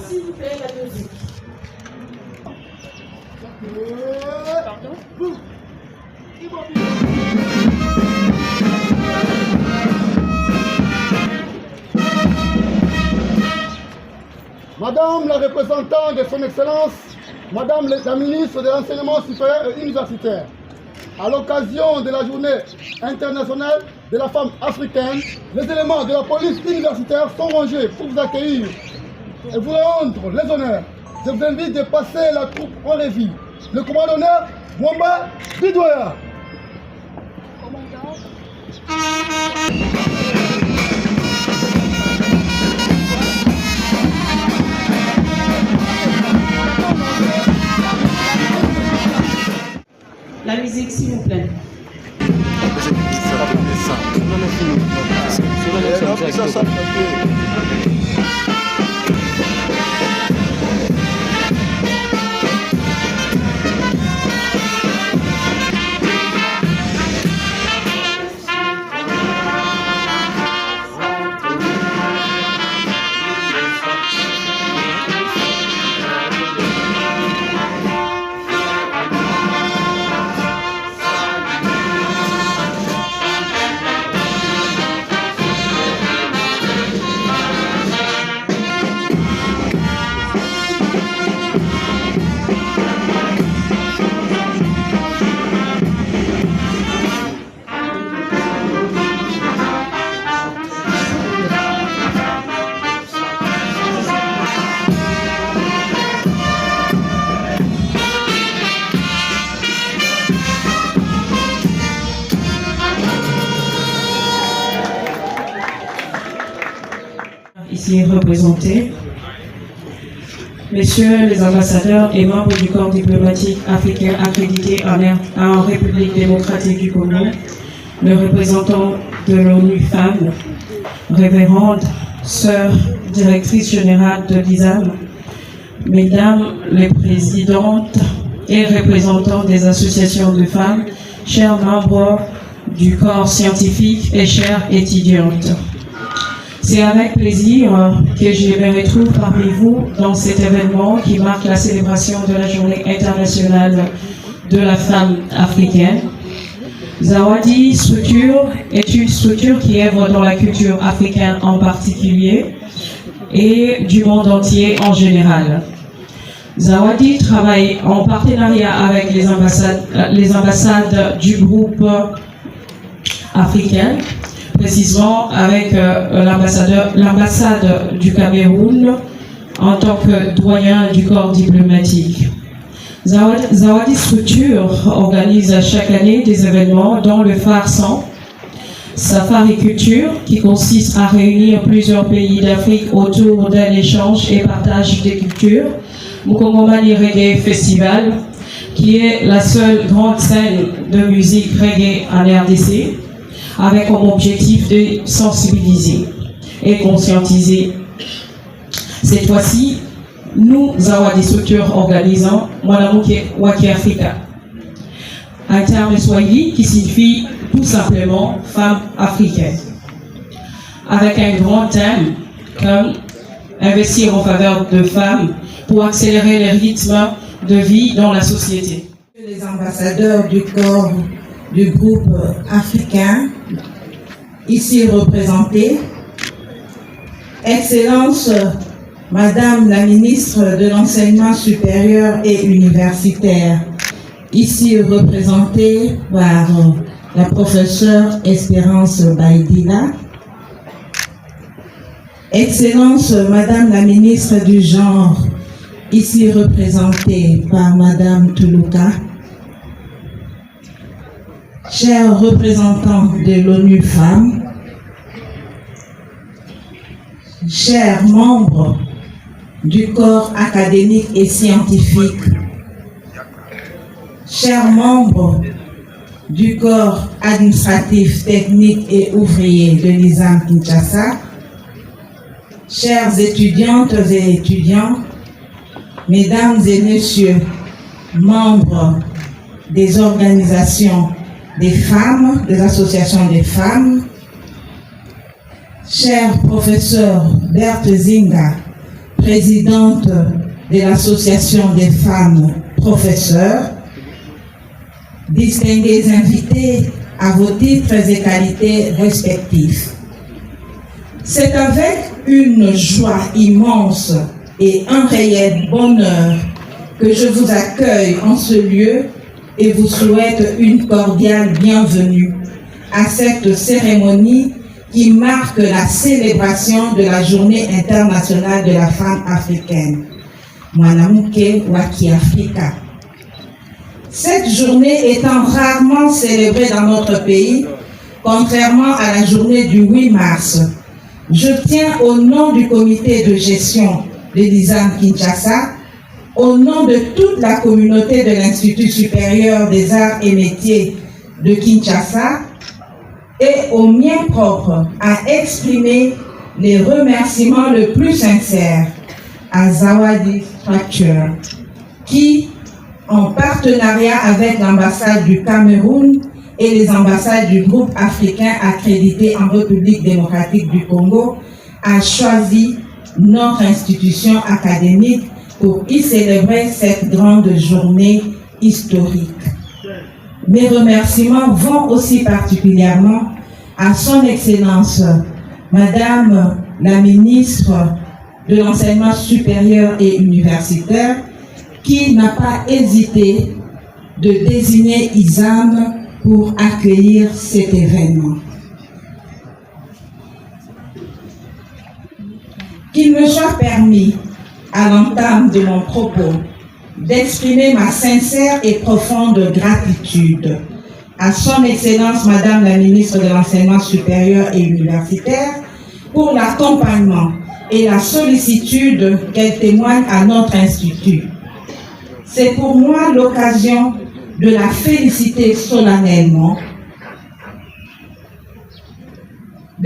S'il vous plaît, la musique. Pardon? Madame la représentante de son Excellence, Madame la ministre de l'Enseignement supérieur et universitaire, à l'occasion de la journée internationale de la femme africaine, les éléments de la police universitaire sont rangés pour vous accueillir et vous rendre les honneurs. Je vous invite de passer la troupe en revue. Le commandant d'honneur, Mwamba Bidoya. La musique, s'il vous plaît. Ici représentés, messieurs les ambassadeurs et membres du corps diplomatique africain accrédité en République démocratique du Congo, le représentant de l'ONU Femmes, révérende sœur directrice générale de l'ISAM, mesdames les présidentes et représentants des associations de femmes, chers membres du corps scientifique et chères étudiantes. C'est avec plaisir que je me retrouve parmi vous dans cet événement qui marque la célébration de la Journée internationale de la femme africaine. Zawadi Structure est une structure qui œuvre dans la culture africaine en particulier et du monde entier en général. Zawadi travaille en partenariat avec les ambassades du groupe africain, précisément avec l'ambassade du Cameroun en tant que doyen du corps diplomatique. Zawadi Structure organise chaque année des événements dont le phare 100, Safari-Culture, qui consiste à réunir plusieurs pays d'Afrique autour d'un échange et partage des cultures, Mukongomani Reggae Festival, qui est la seule grande scène de musique reggae en RDC, avec comme objectif de sensibiliser et conscientiser. Cette fois-ci, nous, Zawadi Structure, organisons Mwanamuke Waki Africa, un terme swahili qui signifie tout simplement femme africaine, avec un grand thème comme investir en faveur de femmes pour accélérer les rythmes de vie dans la société. Les ambassadeurs du corps du groupe africain, ici représentés, Excellence Madame la ministre de l'Enseignement supérieur et universitaire, ici représentée par la professeure Espérance Baïdila, Excellence Madame la ministre du Genre, ici représentée par Madame Toulouka, chers représentants de l'ONU Femmes, chers membres du corps académique et scientifique, chers membres du corps administratif, technique et ouvrier de l'ISAM Kinshasa, chères étudiantes et étudiants, mesdames et messieurs, membres des organisations des femmes, des associations des femmes, chère professeure Berthe Zinga, présidente de l'association des femmes professeurs, distingués invités à vos titres et qualités respectifs. C'est avec une joie immense et un réel bonheur que je vous accueille en ce lieu et vous souhaite une cordiale bienvenue à cette cérémonie qui marque la célébration de la Journée internationale de la femme africaine, Mwanamke wa Kiafrika. Cette journée étant rarement célébrée dans notre pays, contrairement à la journée du 8 mars, je tiens au nom du comité de gestion de l'ISAM Kinshasa, au nom de toute la communauté de l'Institut supérieur des arts et métiers de Kinshasa et au mien propre, à exprimer les remerciements le plus sincères à Zawadi Structure, qui, en partenariat avec l'ambassade du Cameroun et les ambassades du groupe africain accrédité en République démocratique du Congo, a choisi notre institution académique pour y célébrer cette grande journée historique. Mes remerciements vont aussi particulièrement à son Excellence, Madame la ministre de l'Enseignement supérieur et universitaire, qui n'a pas hésité de désigner ISAM pour accueillir cet événement. Qu'il me soit permis, à l'entame de mon propos, d'exprimer ma sincère et profonde gratitude à son Excellence Madame la ministre de l'Enseignement supérieur et universitaire pour l'accompagnement et la sollicitude qu'elle témoigne à notre institut. C'est pour moi l'occasion de la féliciter solennellement,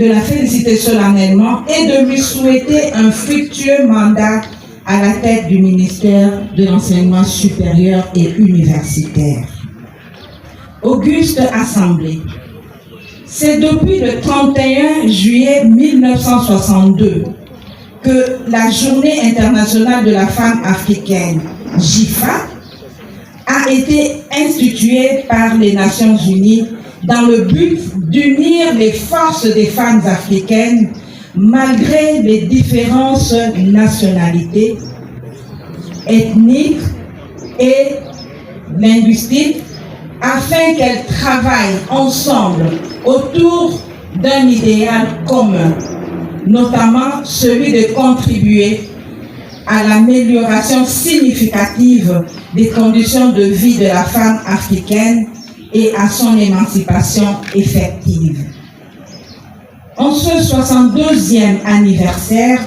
et de lui souhaiter un fructueux mandat à la tête du ministère de l'Enseignement supérieur et universitaire. Auguste Assemblée, c'est depuis le 31 juillet 1962 que la Journée internationale de la femme africaine, JIFA, a été instituée par les Nations Unies dans le but d'unir les forces des femmes africaines malgré les différences nationalités, ethniques et linguistiques, afin qu'elles travaillent ensemble autour d'un idéal commun, notamment celui de contribuer à l'amélioration significative des conditions de vie de la femme africaine et à son émancipation effective. En ce 62e anniversaire,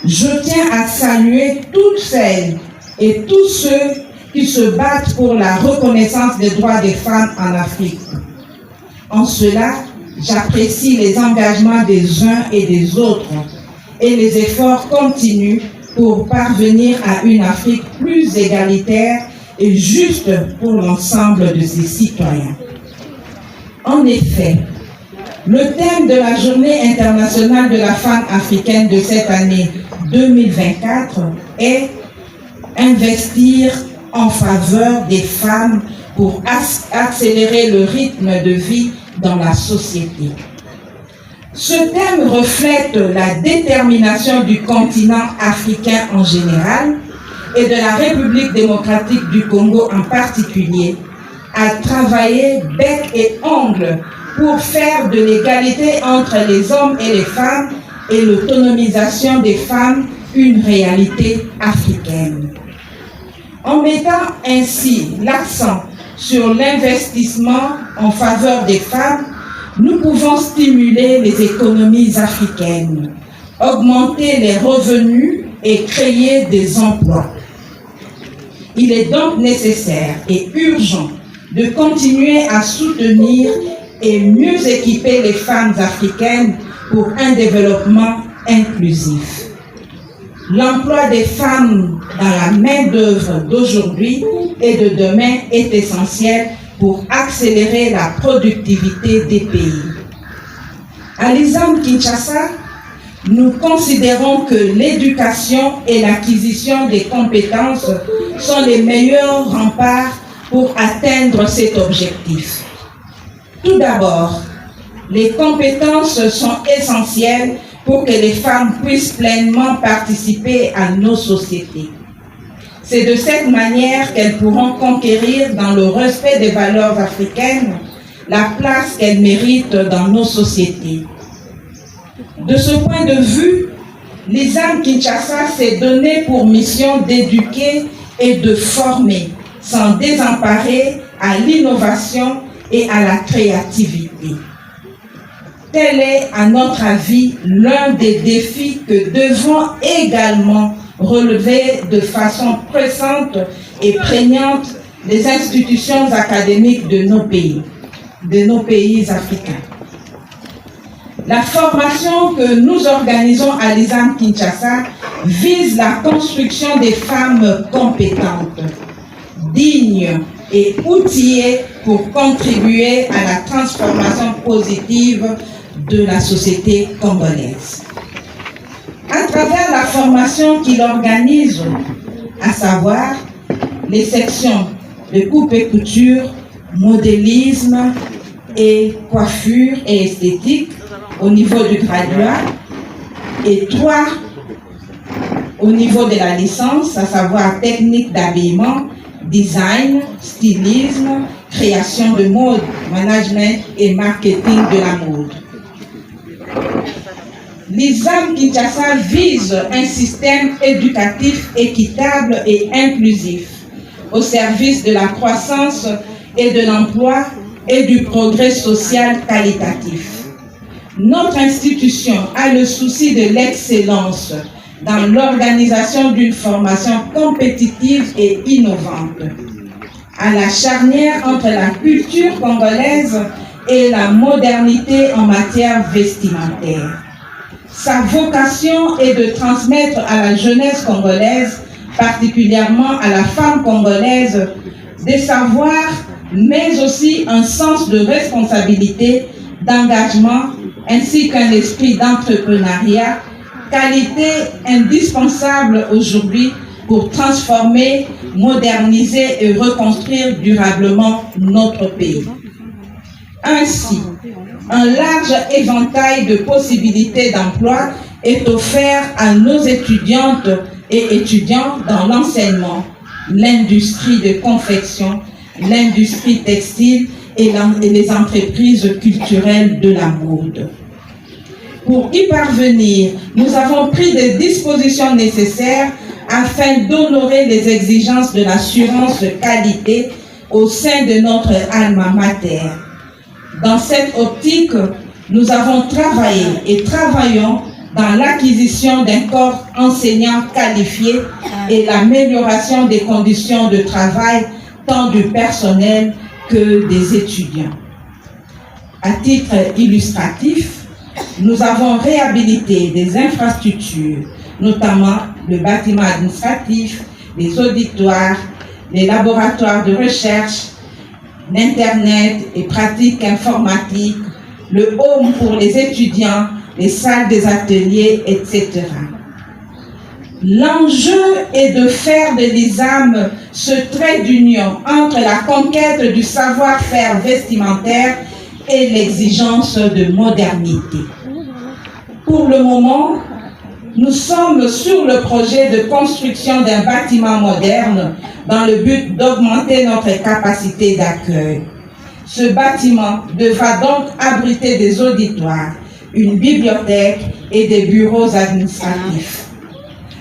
je tiens à saluer toutes celles et tous ceux qui se battent pour la reconnaissance des droits des femmes en Afrique. En cela, j'apprécie les engagements des uns et des autres et les efforts continus pour parvenir à une Afrique plus égalitaire et juste pour l'ensemble de ses citoyens. En effet, le thème de la Journée internationale de la femme africaine de cette année 2024 est « Investir en faveur des femmes pour accélérer le rythme de vie dans la société ». Ce thème reflète la détermination du continent africain en général et de la République démocratique du Congo en particulier à travailler bec et ongle pour faire de l'égalité entre les hommes et les femmes et l'autonomisation des femmes une réalité africaine. En mettant ainsi l'accent sur l'investissement en faveur des femmes, nous pouvons stimuler les économies africaines, augmenter les revenus et créer des emplois. Il est donc nécessaire et urgent de continuer à soutenir et mieux équiper les femmes africaines pour un développement inclusif. L'emploi des femmes dans la main-d'œuvre d'aujourd'hui et de demain est essentiel pour accélérer la productivité des pays. À l'ISAM Kinshasa, nous considérons que l'éducation et l'acquisition des compétences sont les meilleurs remparts pour atteindre cet objectif. Tout d'abord, les compétences sont essentielles pour que les femmes puissent pleinement participer à nos sociétés. C'est de cette manière qu'elles pourront conquérir dans le respect des valeurs africaines la place qu'elles méritent dans nos sociétés. De ce point de vue, l'ISAM Kinshasa s'est donné pour mission d'éduquer et de former, sans désemparer à l'innovation et à la créativité. Tel est, à notre avis, l'un des défis que devons également relever de façon pressante et prégnante les institutions académiques de nos pays africains. La formation que nous organisons à l'ISAM Kinshasa vise la construction des femmes compétentes, dignes et outillées pour contribuer à la transformation positive de la société congolaise. À travers la formation qu'il organise, à savoir les sections de coupe et couture, modélisme et coiffure et esthétique au niveau du graduat et 3 au niveau de la licence, à savoir technique d'habillement, design, stylisme, création de mode, management et marketing de la mode. L'ISAM Kinshasa vise un système éducatif équitable et inclusif au service de la croissance et de l'emploi et du progrès social qualitatif. Notre institution a le souci de l'excellence dans l'organisation d'une formation compétitive et innovante, à la charnière entre la culture congolaise et la modernité en matière vestimentaire. Sa vocation est de transmettre à la jeunesse congolaise, particulièrement à la femme congolaise, des savoirs, mais aussi un sens de responsabilité, d'engagement, ainsi qu'un esprit d'entrepreneuriat, qualité indispensable aujourd'hui pour transformer, moderniser et reconstruire durablement notre pays. Ainsi, un large éventail de possibilités d'emploi est offert à nos étudiantes et étudiants dans l'enseignement, l'industrie de confection, l'industrie textile et les entreprises culturelles de la mode. Pour y parvenir, nous avons pris des dispositions nécessaires afin d'honorer les exigences de l'assurance de qualité au sein de notre alma mater. Dans cette optique, nous avons travaillé et travaillons dans l'acquisition d'un corps enseignant qualifié et l'amélioration des conditions de travail tant du personnel que des étudiants. À titre illustratif, nous avons réhabilité des infrastructures, notamment le bâtiment administratif, les auditoires, les laboratoires de recherche, l'Internet et pratiques informatiques, le home pour les étudiants, les salles des ateliers, etc. L'enjeu est de faire de l'ISAM ce trait d'union entre la conquête du savoir-faire vestimentaire et l'exigence de modernité. Pour le moment, nous sommes sur le projet de construction d'un bâtiment moderne dans le but d'augmenter notre capacité d'accueil. Ce bâtiment devra donc abriter des auditoires, une bibliothèque et des bureaux administratifs.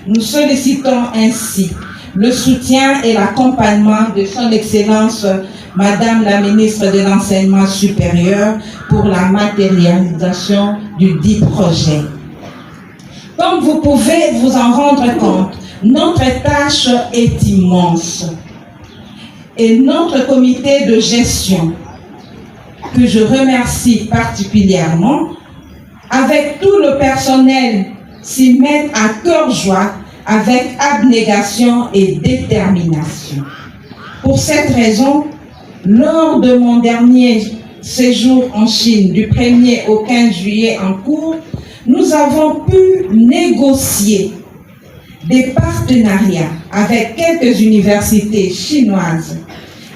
Nous sollicitons ainsi le soutien et l'accompagnement de son Excellence Madame la ministre de l'Enseignement supérieur pour la matérialisation du dit projet. Comme vous pouvez vous en rendre compte, notre tâche est immense. et notre comité de gestion, que je remercie particulièrement, avec tout le personnel, s'y mettent à cœur joie, avec abnégation et détermination. Pour cette raison, lors de mon dernier séjour en Chine, du 1er au 15 juillet en cours, nous avons pu négocier des partenariats avec quelques universités chinoises.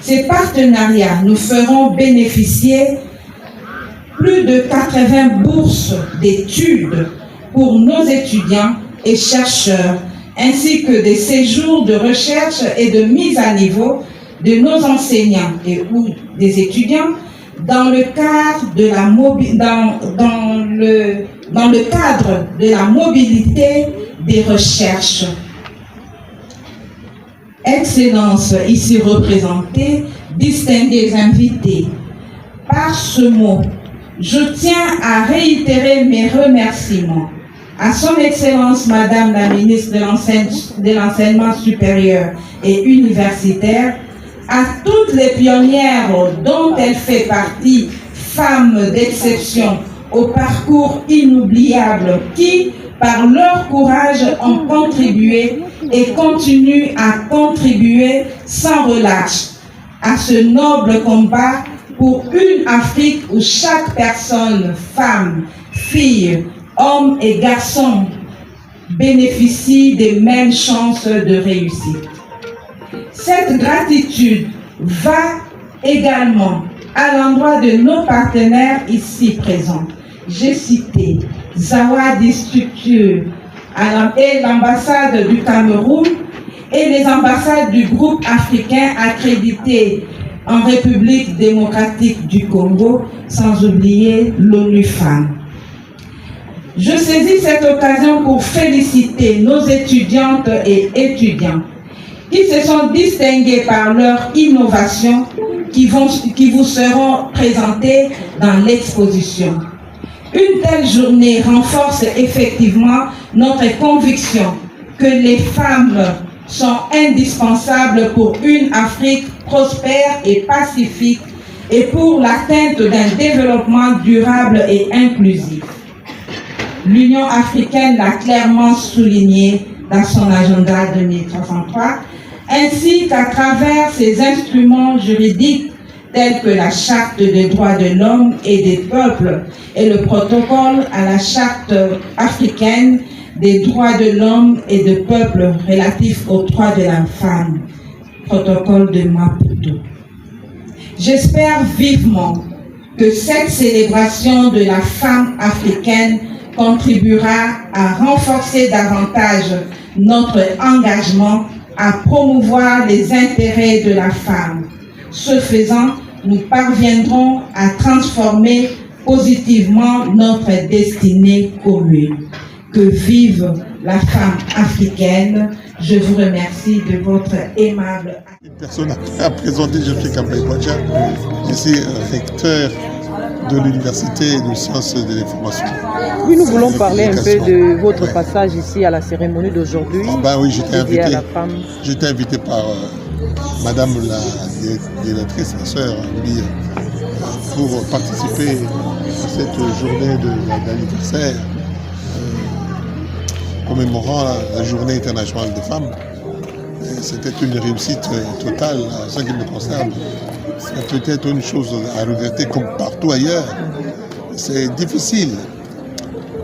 Ces partenariats nous feront bénéficier plus de 80 bourses d'études pour nos étudiants et chercheurs, ainsi que des séjours de recherche et de mise à niveau de nos enseignants et ou des étudiants dans le cadre de la mobilité des recherches. Excellences ici représentées, distingués invités, par ce mot, je tiens à réitérer mes remerciements à son Excellence Madame la Ministre de l'Enseignement supérieur et universitaire, à toutes les pionnières dont elle fait partie, femmes d'exception au parcours inoubliable qui, par leur courage, ont contribué et continuent à contribuer sans relâche à ce noble combat pour une Afrique où chaque personne, femme, fille, homme et garçon, bénéficie des mêmes chances de réussite. Cette gratitude va également à l'endroit de nos partenaires ici présents. J'ai cité Zawadi Structure et l'ambassade du Cameroun et les ambassades du groupe africain accrédité en République démocratique du Congo, sans oublier l'ONU Femmes. Je saisis cette occasion pour féliciter nos étudiantes et étudiants qui se sont distingués par leur innovation qui vous seront présentées dans l'exposition. Une telle journée renforce effectivement notre conviction que les femmes sont indispensables pour une Afrique prospère et pacifique et pour l'atteinte d'un développement durable et inclusif. L'Union africaine l'a clairement souligné dans son agenda 2063, ainsi qu'à travers ses instruments juridiques tels que la Charte des droits de l'homme et des peuples et le protocole à la Charte africaine des droits de l'homme et des peuples relatifs aux droits de la femme, protocole de Maputo. J'espère vivement que cette célébration de la femme africaine contribuera à renforcer davantage notre engagement à promouvoir les intérêts de la femme. Ce faisant, nous parviendrons à transformer positivement notre destinée commune. Que vive la femme africaine. Je vous remercie de votre aimable... Une personne à présenter, je suis Kambaï Bouadja, je suis recteur de l'Université de sciences de l'information. Oui, nous voulons parler un peu de votre passage ici à la cérémonie d'aujourd'hui. Oui, j'étais invité par Madame la directrice, la sœur Mbi, pour participer à cette journée d'anniversaire commémorant la journée internationale des femmes. C'était une réussite totale en ce qui me concerne. C'est peut-être une chose à regretter comme partout ailleurs. C'est difficile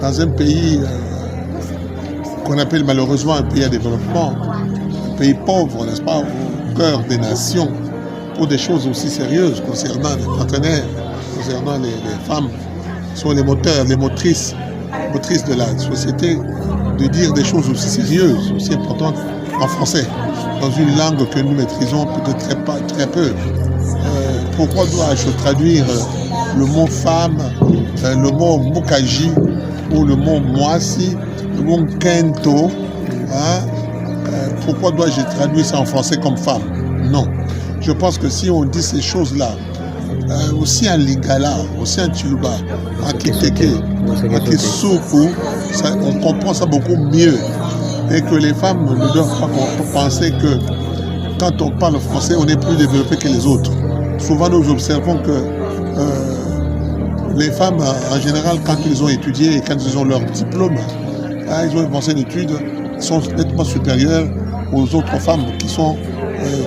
dans un pays qu'on appelle malheureusement un pays à développement, un pays pauvre, n'est-ce pas, au cœur des nations, pour des choses aussi sérieuses concernant les partenaires, concernant les femmes, qui sont les moteurs, les motrices de la société, de dire des choses aussi sérieuses, aussi importantes en français, dans une langue que nous maîtrisons peut-être très peu. Pourquoi dois-je traduire le mot femme, le mot mukaji, ou le mot moisi, le mot kento, pourquoi dois-je traduire ça en français comme femme? Non. Je pense que si on dit ces choses-là, aussi en lingala, aussi en tuluba, en kiteke, en kisuku, on comprend ça beaucoup mieux. Et que les femmes ne doivent pas penser que quand on parle français, on est plus développé que les autres. Souvent, nous observons que les femmes, en général, quand ils ont étudié et quand ils ont leur diplôme, ils ont avancé d'études, sont nettement supérieures aux autres femmes qui sont,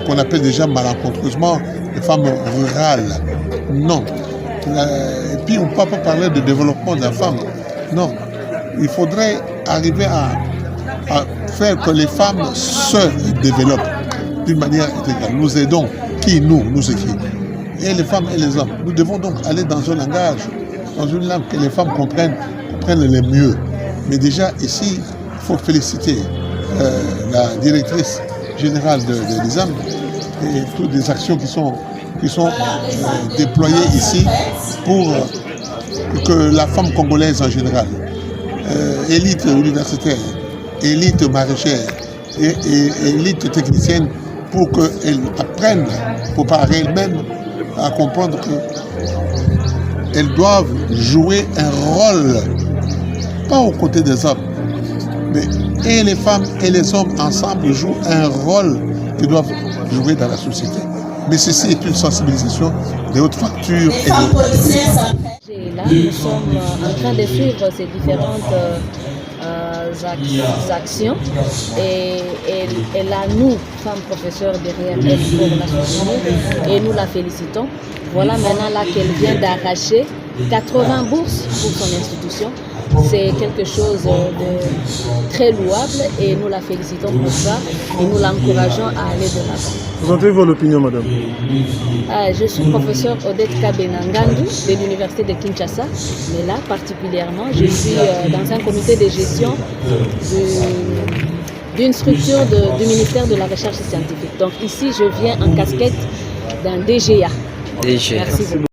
qu'on appelle déjà malencontreusement, les femmes rurales. Non. Et puis, on ne peut pas parler de développement de la femme. Non. Il faudrait arriver à faire que les femmes se développent d'une manière intégrale. Nous aidons qui nous écrit. Et les femmes et les hommes. Nous devons donc aller dans un langage, dans une langue que les femmes comprennent le mieux. Mais déjà, ici, il faut féliciter la directrice générale de l'ISAM et toutes les actions qui sont déployées ici pour que la femme congolaise en général, élite universitaire, élite maraîchère et élite technicienne, pour qu'elles apprennent, pour par elles-mêmes, à comprendre qu'elles doivent jouer un rôle, pas aux côtés des hommes, mais et les femmes et les hommes ensemble jouent un rôle qu'ils doivent jouer dans la société. Mais ceci est une sensibilisation de haute facture. Là, nous sommes en train de suivre ces différentes actions et elle a nous, femmes professeurs derrière elle pour la soutenir et nous la félicitons. Voilà maintenant là qu'elle vient d'arracher 80 bourses pour son institution. C'est quelque chose de très louable et nous la félicitons pour ça et nous l'encourageons à aller de l'avant. Présentez-vous l'opinion, madame. Je suis professeure Odette Kabenangandu de l'université de Kinshasa, mais là particulièrement je suis dans un comité de gestion d'une structure du ministère de la Recherche scientifique. Donc ici je viens en casquette d'un DGA. Merci beaucoup.